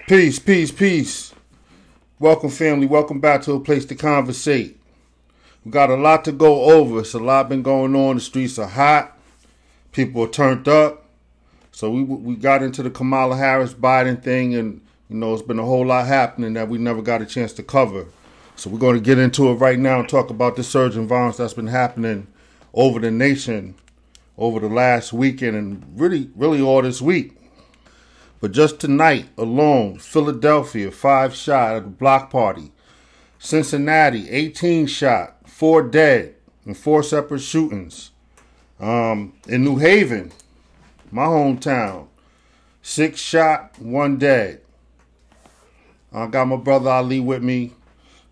Peace, peace, peace. Welcome, family. Welcome back to a place to conversate. We got a lot to go over. It's a lot been going on. The streets are hot. People are turned up. So we got into the Kamala Harris-Biden thing, and it's been a whole lot happening that we never got a chance to cover. So we're going to get into it right now and talk about this surge in violence that's been happening over the nation over the last weekend and really all this week. But just tonight alone, Philadelphia, 5 shot at a block party. Cincinnati, 18 shot, 4 dead in 4 separate shootings. In New Haven, my hometown, 6 shot, 1 dead. I got my brother Ali with me.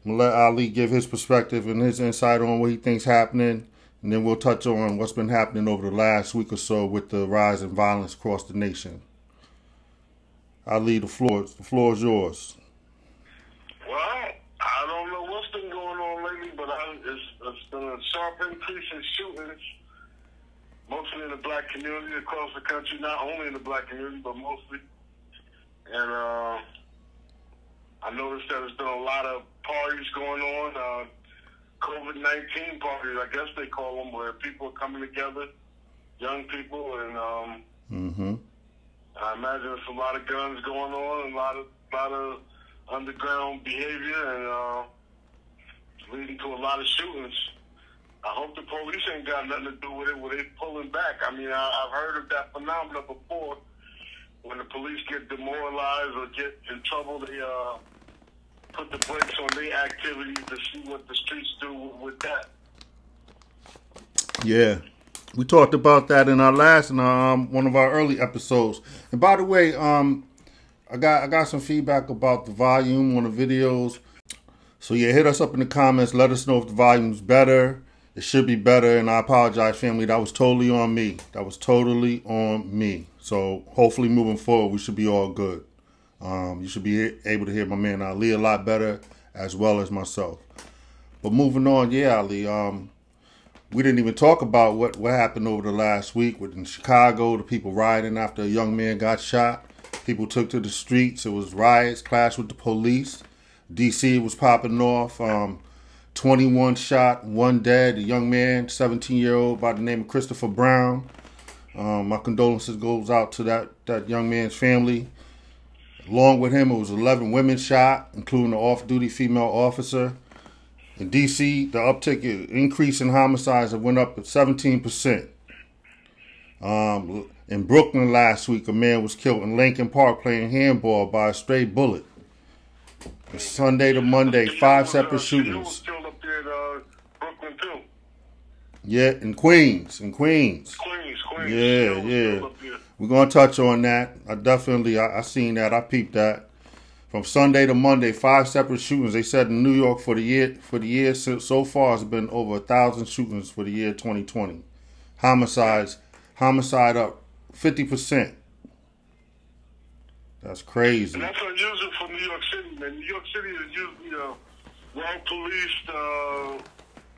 I'm going to let Ali give his perspective and his insight on what he thinks happening. And then we'll touch on what's been happening over the last week or so with the rise in violence across the nation. Ali, the floor is yours. Well, I don't know what's been going on lately, but it's been a sharp increase in shootings, mostly in the black community across the country, not only in the black community, but mostly. And I noticed that there's been a lot of parties going on, COVID-19 parties, I guess they call them, where people are coming together, young people, and I imagine there's a lot of guns going on, and a lot of underground behavior, and leading to a lot of shootings. I hope the police ain't got nothing to do with it, where they pulling back. I mean, I've heard of that phenomenon before. When the police get demoralized or get in trouble, they put the brakes on their activities to see what the streets do with that. Yeah. We talked about that in our last, one of our early episodes. And by the way, I got some feedback about the volume on the videos. So yeah, hit us up in the comments. Let us know if the volume's better. It should be better. And I apologize, family. That was totally on me. So hopefully moving forward, we should be all good. You should be able to hear my man Ali a lot better, as well as myself. But moving on, yeah, Ali. We didn't even talk about what happened over the last week in Chicago, the people rioting after a young man got shot. People took to the streets. It was riots, clash with the police. D.C. was popping off. 21 shot, 1 dead. A young man, 17-year-old by the name of Christopher Brown. My condolences goes out to that young man's family. Along with him, it was 11 women shot, including an off-duty female officer. In D.C., the increase in homicides went up 17%. In Brooklyn last week, a man was killed in Lincoln Park playing handball by a stray bullet. From Sunday to Monday, 5 separate shootings. Was killed up there in Brooklyn, too. Yeah, in Queens. Queens. Yeah. We're going to touch on that. I seen that. I peeped that. From Sunday to Monday, 5 separate shootings. They said in New York for the year so far, it's been over 1,000 shootings for the year 2020. Homicide up 50%. That's crazy. And that's unusual for New York City, man. New York City is usually well policed. It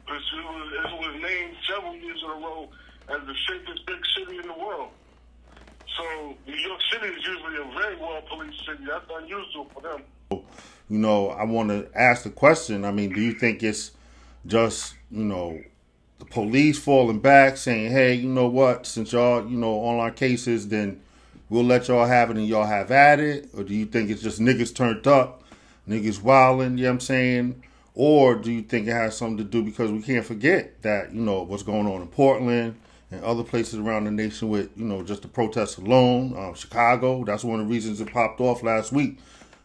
was named several years in a row as the safest big city in the world. So New York City is usually a very well-policed city. That's unusual for them. I want to ask the question. I mean, do you think it's just, the police falling back saying, hey, you know what, since y'all, on our cases, then we'll let y'all have it and y'all have at it? Or do you think it's just niggas turned up, niggas wilding, you know what I'm saying? Or do you think it has something to do, because we can't forget that, what's going on in Portland and other places around the nation with, just the protests alone. Chicago, that's one of the reasons it popped off last week.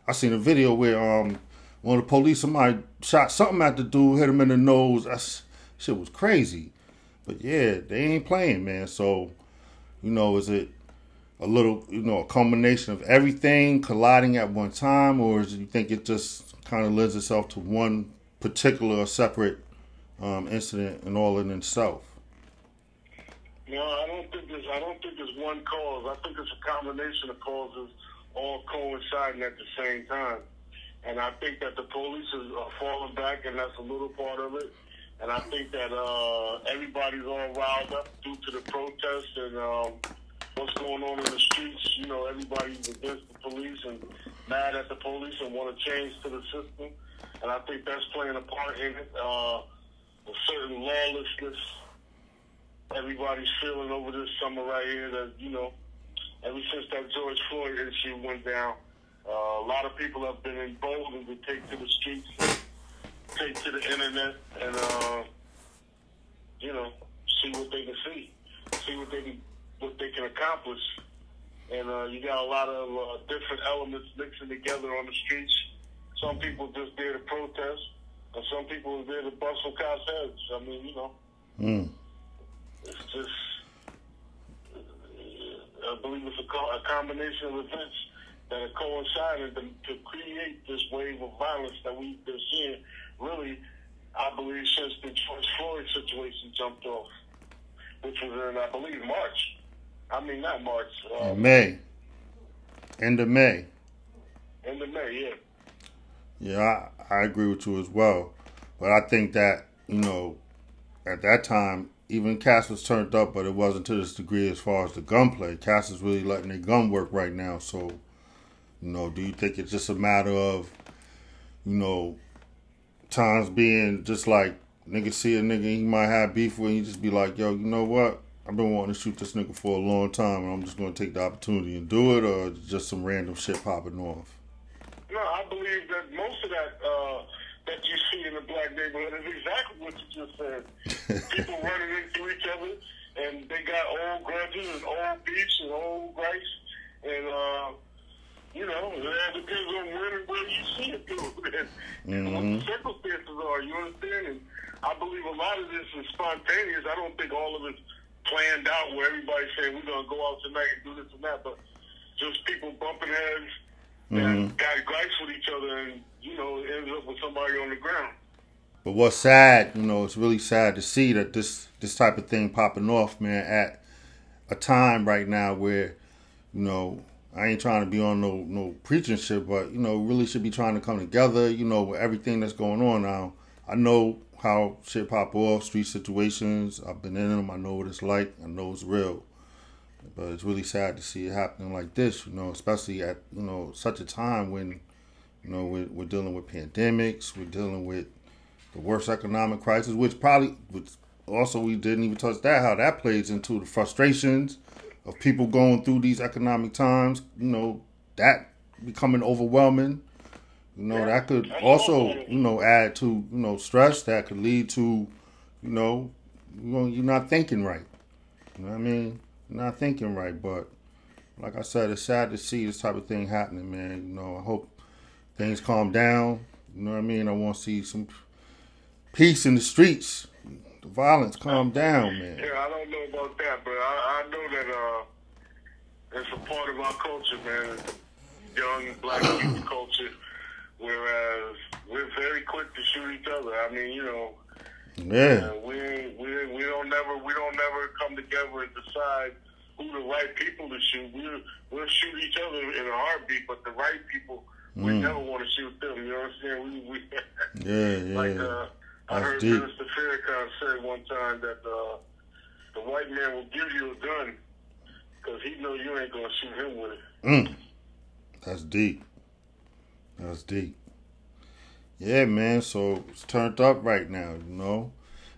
I seen a video where one of the police, somebody shot something at the dude, hit him in the nose. Shit was crazy. But yeah, they ain't playing, man. So, is it a little, a combination of everything colliding at one time, or do you think it just kind of lends itself to one particular separate incident and all in itself? No, I don't think it's one cause. I think it's a combination of causes all coinciding at the same time. And I think that the police are falling back, and that's a little part of it. And I think that everybody's all riled up due to the protests and what's going on in the streets. You know, everybody's against the police, and mad at the police and want to change to the system. And I think that's playing a part in it. A certain lawlessness everybody's feeling over this summer right here that, ever since that George Floyd issue went down, a lot of people have been emboldened to take to the streets, take to the internet, and, see what they can see what they can accomplish. And you got a lot of different elements mixing together on the streets. Some people just there to protest, and some people are there to bust some cops' heads. I mean, it's just, I believe it's a combination of events that are coinciding to create this wave of violence that we've been seeing, really, I believe, since the George Floyd situation jumped off, which was in, I believe, March. I mean, not March. May. End of May. End of May, yeah. Yeah, I agree with you as well. But I think that, at that time, even Cass was turned up, but it wasn't to this degree as far as the gunplay. Cass is really letting their gun work right now. So, do you think it's just a matter of, times being just like, nigga see a nigga, he might have beef with, and you just be like, yo, you know what? I've been wanting to shoot this nigga for a long time, and I'm just going to take the opportunity and do it, or just some random shit popping off? No, I believe that most of that that you see in the black neighborhood is exactly what you just said. People running into each other, and they got old grudges and old beefs and old gripes, and it depends on when and where you see it through, and what the circumstances are. You understand? And I believe a lot of this is spontaneous. I don't think all of it's planned out where everybody's saying we're gonna go out tonight and do this and that, but just people bumping heads and got gripes with each other, and it ends up with somebody on the ground. But what's sad, it's really sad to see that this type of thing popping off, man, at a time right now where, I ain't trying to be on no preaching shit, but, really should be trying to come together, with everything that's going on now. I know how shit pop off, street situations. I've been in them. I know what it's like. I know it's real. But it's really sad to see it happening like this, especially at, such a time when, we're dealing with pandemics. We're dealing with the worst economic crisis, which also we didn't even touch that, how that plays into the frustrations of people going through these economic times, that becoming overwhelming. That could also, add to, stress that could lead to, you're not thinking right. You know what I mean? You're not thinking right. But like I said, it's sad to see this type of thing happening, man. I hope things calm down. You know what I mean? I want to see some peace in the streets. The violence calm down, man. Yeah, I don't know about that, but I know that it's a part of our culture, man. Young black youth culture. Whereas we're very quick to shoot each other. I mean, yeah. We don't never come together and decide who the right people to shoot. We'll shoot each other in a heartbeat, but the right people, we never want to shoot them. You know what I'm saying? Yeah. Like I heard deep. Minister Farrakhan say one time that the white man will give you a gun because he know you ain't gonna shoot him with it. That's deep. That's deep. Yeah, man, so it's turned up right now,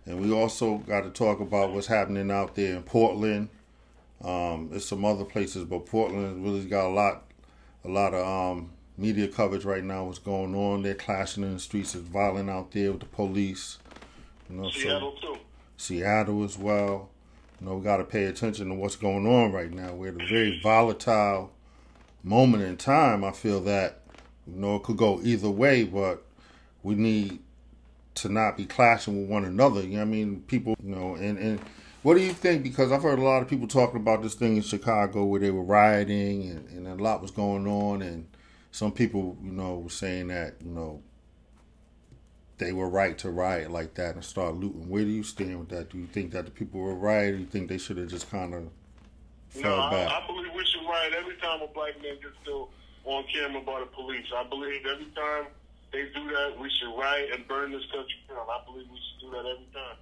And we also got to talk about what's happening out there in Portland. There's some other places, but Portland really got a lot of media coverage right now. What's going on? They're clashing in the streets. It's violent out there with the police. Seattle too. Seattle as well. We got to pay attention to what's going on right now. We're at a very volatile moment in time. I feel that it could go either way, but we need to not be clashing with one another. You know what I mean? People, and what do you think? Because I've heard a lot of people talking about this thing in Chicago where they were rioting and a lot was going on, and some people, were saying that, they were right to riot like that and start looting. Where do you stand with that? Do you think that the people were right, or do you think they should have just kind of fell back? I believe we should riot every time a black man gets killed on camera by the police. I believe every time they do that, we should riot and burn this country down. I believe we should do that every time.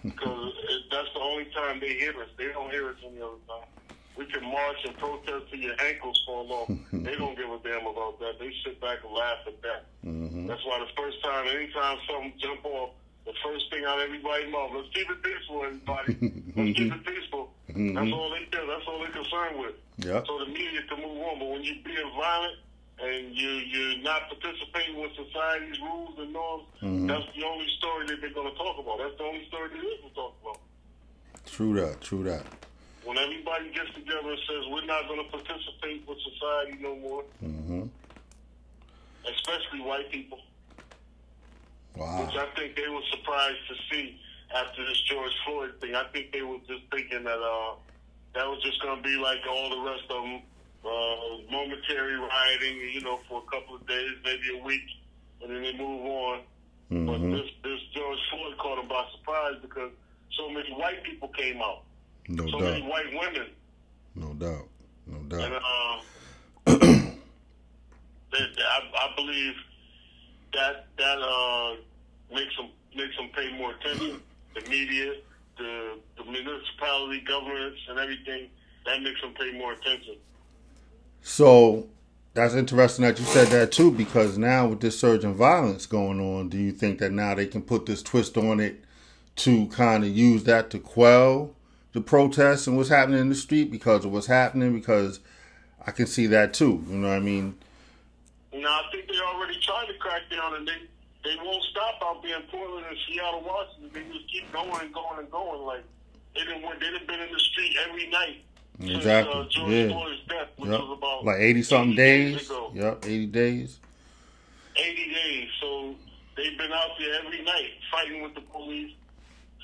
Because that's the only time they hear us. They don't hear us any other time. We can march and protest till your ankles fall off. They don't give a damn about that. They back and laugh at that. Mm-hmm. That's why the first time, anytime something jump off, the first thing out everybody's mouth, let's keep it peaceful, everybody. Let's keep it peaceful. Mm-hmm. That's all they do. That's all they're concerned with. Yep. So the media can move on. But when you're being violent and you're not participating with society's rules and norms, mm-hmm. that's the only story that they're going to talk about. That's the only story there is to talk about. True that. True that. When everybody gets together and says we're not going to participate with society no more, mm-hmm. especially white people, wow. which I think they were surprised to see after this George Floyd thing. I think they were just thinking that that was just going to be like all the rest of them, momentary rioting, for a couple of days, maybe a week, and then they move on. Mm-hmm. But this George Floyd caught them by surprise because so many white people came out. No so doubt. many white women. No doubt. No doubt. And I believe that makes them pay more attention. The media, the municipality governments, and everything, that makes them pay more attention. So that's interesting that you said that too, because now with this surge in violence going on, do you think that now they can put this twist on it to kind of use that to quell the protests and what's happening in the street because of what's happening? Because I can see that too. You know what I mean? No, I think they already tried to crack down, and they won't stop out there in Portland and Seattle, Washington. They just keep going and going and going. Like they've been in the street every night exactly. since George Floyd's death, which was about like 80-something days ago. Yep, 80 days. 80 days. So they've been out there every night fighting with the police.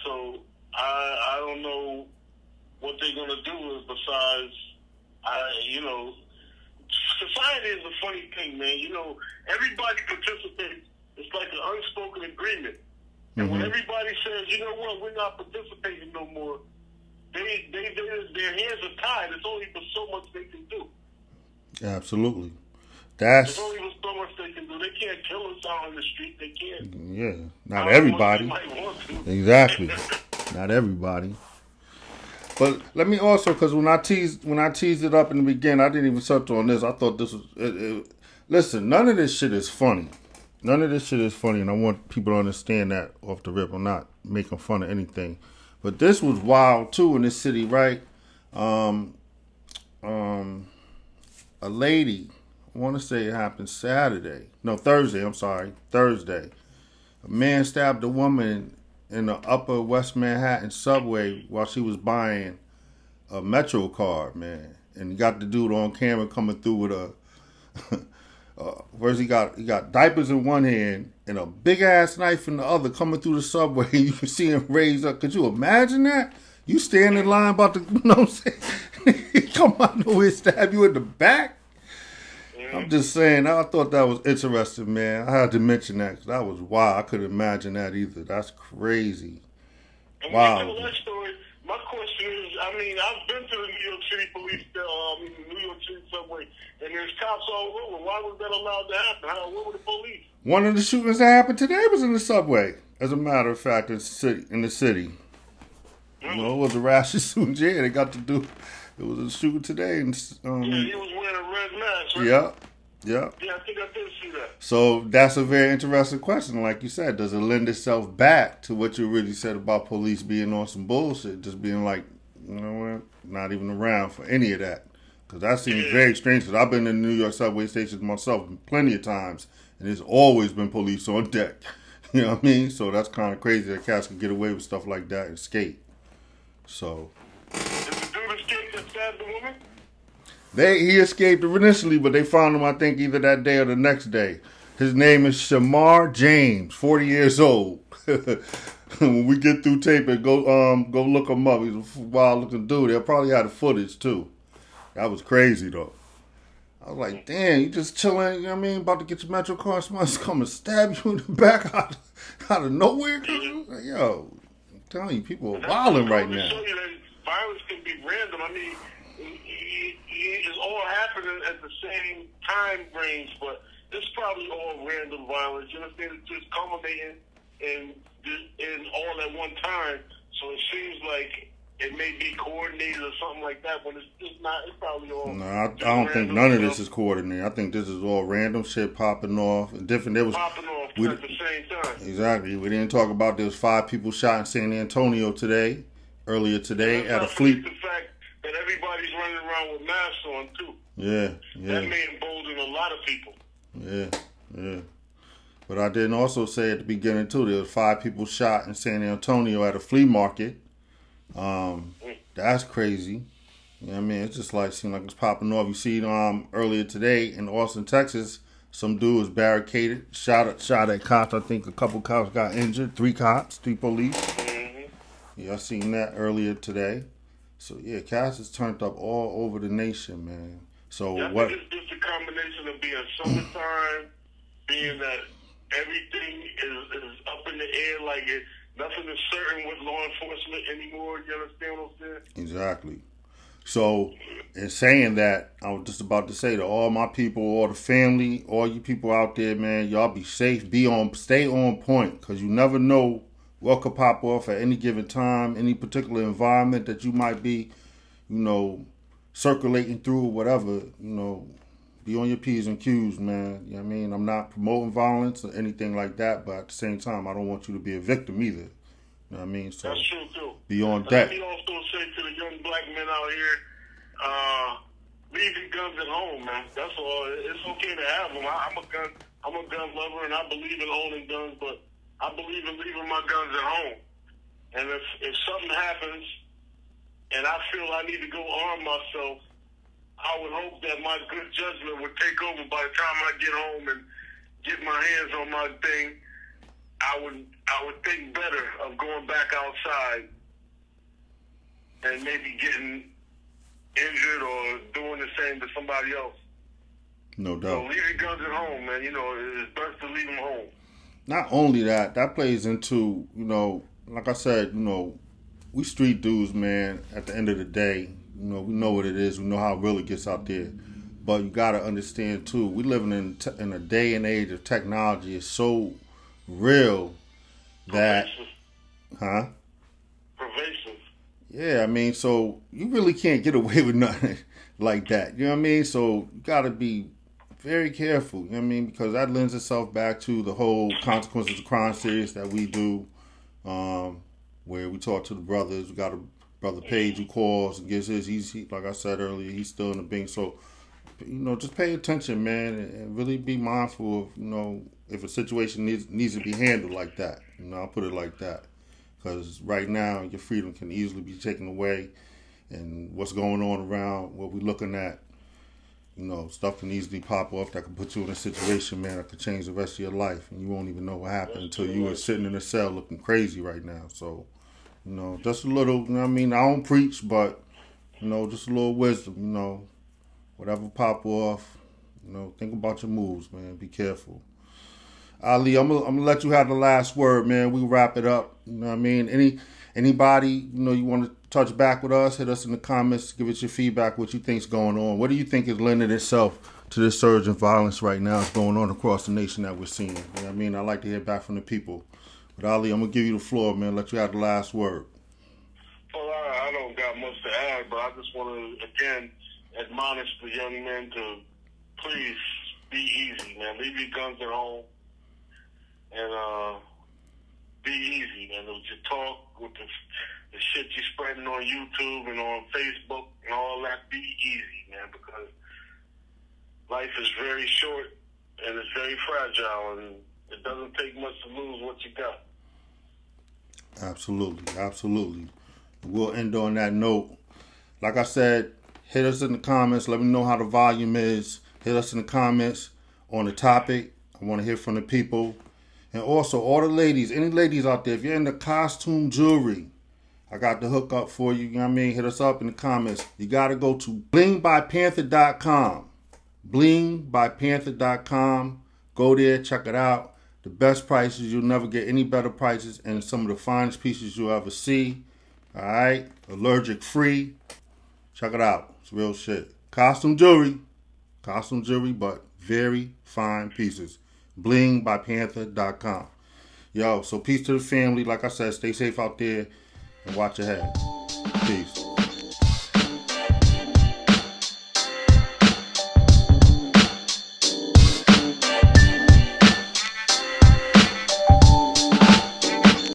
So I don't know what they're gonna do besides society is a funny thing, man. Everybody participates. It's like an unspoken agreement. And when everybody says, you know what, we're not participating no more, their hands are tied. There's only but so much they can do. Absolutely. There's only but so much they can do. They can't kill us out on the street. They can't. Yeah, not everybody. Exactly. Not everybody. But let me also, because when I teased it up in the beginning, I didn't even touch on this. I thought this was. Listen, none of this shit is funny. None of this shit is funny, and I want people to understand that off the rip. I'm not making fun of anything, but this was wild too in this city, right? A lady, I want to say it happened Thursday. I'm sorry, Thursday. A man stabbed a woman in the upper West Manhattan subway while she was buying a Metro card, man. And you got the dude on camera coming through with a first he got diapers in one hand and a big ass knife in the other coming through the subway. You can see him raise up. Could you imagine that? You stand in line about to, you know what I'm saying? Come on, nowhere, stab you in the back. I'm just saying, I thought that was interesting, man. I had to mention that because that was wild. I couldn't imagine that either. That's crazy. And wow. When you tell that story, my question is, I've been to the New York City police, New York City subway, and there's cops all over. Why was that allowed to happen? Where were the police? One of the shootings that happened today was in the subway, as a matter of fact, in the city. Really? It was a rash of shooting. Yeah, they got to do. It was a shooting today. And, yeah, he was wearing a red mask, right? Yeah. Yeah, I think I did see that. So that's a very interesting question. Like you said, does it lend itself back to what you really said about police being on some bullshit, just being like, you know what, not even around for any of that? Because that seems very strange. Because I've been in the New York subway stations myself plenty of times, and there's always been police on deck. You know what I mean? So that's kind of crazy that cats can get away with stuff like that and escape. So. Did the dude escape that stabbed the woman? He escaped initially, but they found him, I think, either that day or the next day. His name is Shamar James, 40 years old. When we get through taping, go look him up. He's a wild-looking dude. They'll probably have the footage, too. That was crazy, though. I was like, damn, you just chilling, you know what I mean, about to get your Metro card, somebody's come and stab you in the back out of nowhere. Like, yo, I'm telling you, people are wilding right now. Show you that violence can be random. I mean, it's all happening at the same time range, but it's probably all random violence. You understand? It's just culminating in all at one time. So it seems like it may be coordinated or something like that, but it's not. It's probably all. No, I don't think none of this is coordinated. I think this is all random shit popping off. Different. There was popping off at the same time. Exactly. We didn't talk about there was 5 people shot in San Antonio earlier today at a fleet. The fact that everybody's running around with masks on too. Yeah. That may embolden a lot of people. Yeah. But I didn't also say at the beginning too, there was 5 people shot in San Antonio at a flea market. That's crazy. You know what I mean? It's just like, seems like it's popping off. You see, earlier today in Austin, Texas, some dude was barricaded, shot at cops. I think a couple cops got injured. 3 cops, 3 police. Mm-hmm. Yeah, I seen that earlier today. So yeah, Cass is turned up all over the nation, man. So yeah, what? It's just a combination of being summertime, being that everything is up in the air, like nothing is certain with law enforcement anymore. You understand what I'm saying? Exactly. So, in saying that, I was just about to say to all my people, all the family, all you people out there, man, y'all be safe, stay on point, because you never know what could pop off at any given time, any particular environment that you might be, circulating through or whatever, be on your P's and Q's, man. You know what I mean? I'm not promoting violence or anything like that, but at the same time, I don't want you to be a victim either. You know what I mean? So that's true, too. Be on deck. Let me also say to the young black men out here, leave your guns at home, man. That's all. It's okay to have them. I'm a gun lover, and I believe in owning guns, but I believe in leaving my guns at home. And if something happens and I feel I need to go arm myself, I would hope that my good judgment would take over by the time I get home and get my hands on my thing. I would think better of going back outside and maybe getting injured or doing the same to somebody else. No doubt. So leave your guns at home, man. It's best to leave them home. Not only that plays into, like I said, we street dudes, man, at the end of the day, we know what it is. We know how real it gets out there. But you got to understand, too, we living in a day and age of technology. It's so real that... Pervasive. Pervasive. Yeah, I mean, so you really can't get away with nothing like that. You know what I mean? So you got to be very careful, you know what I mean? Because that lends itself back to the whole Consequences of Crime series that we do, where we talk to the brothers. We got a brother Page who calls and gives his, he, like I said earlier, he's still in the Bing. So, just pay attention, man, and really be mindful of, if a situation needs to be handled like that. I'll put it like that. Because right now, your freedom can easily be taken away. And what's going on around, what we're looking at, stuff can easily pop off that can put you in a situation, man, that could change the rest of your life. And you won't even know what happened until you are sitting in a cell looking crazy right now. So, just a little, I don't preach, but, just a little wisdom, whatever pop off, think about your moves, man. Be careful. Ali, I'm gonna let you have the last word, man. We wrap it up. You know what I mean? Anybody, you want to touch back with us, hit us in the comments, give us your feedback, what you think's going on. What do you think is lending itself to this surge in violence right now that's going on across the nation that we're seeing? You know what I mean? I'd like to hear back from the people. But Ali, I'm gonna give you the floor, man. Let you have the last word. Well, I don't got much to add, but I just want to again admonish the young men to please be easy, man. Leave your guns at home. And be easy, man. With your talk, with the shit you're spreading on YouTube and on Facebook and all that, be easy, man, because life is very short and it's very fragile, and it doesn't take much to lose what you got. Absolutely. We'll end on that note. Like I said, hit us in the comments. Let me know how the volume is. Hit us in the comments on the topic. I want to hear from the people. And also, all the ladies, any ladies out there, if you're into costume jewelry, I got the hook up for you. You know what I mean? Hit us up in the comments. You got to go to blingbypanther.com. Blingbypanther.com. Go there, check it out. The best prices. You'll never get any better prices. And some of the finest pieces you'll ever see. All right? Allergic free. Check it out. It's real shit. Costume jewelry, but very fine pieces. blingbypanther.com. Yo, so peace to the family. Like I said, stay safe out there and watch your head. Peace.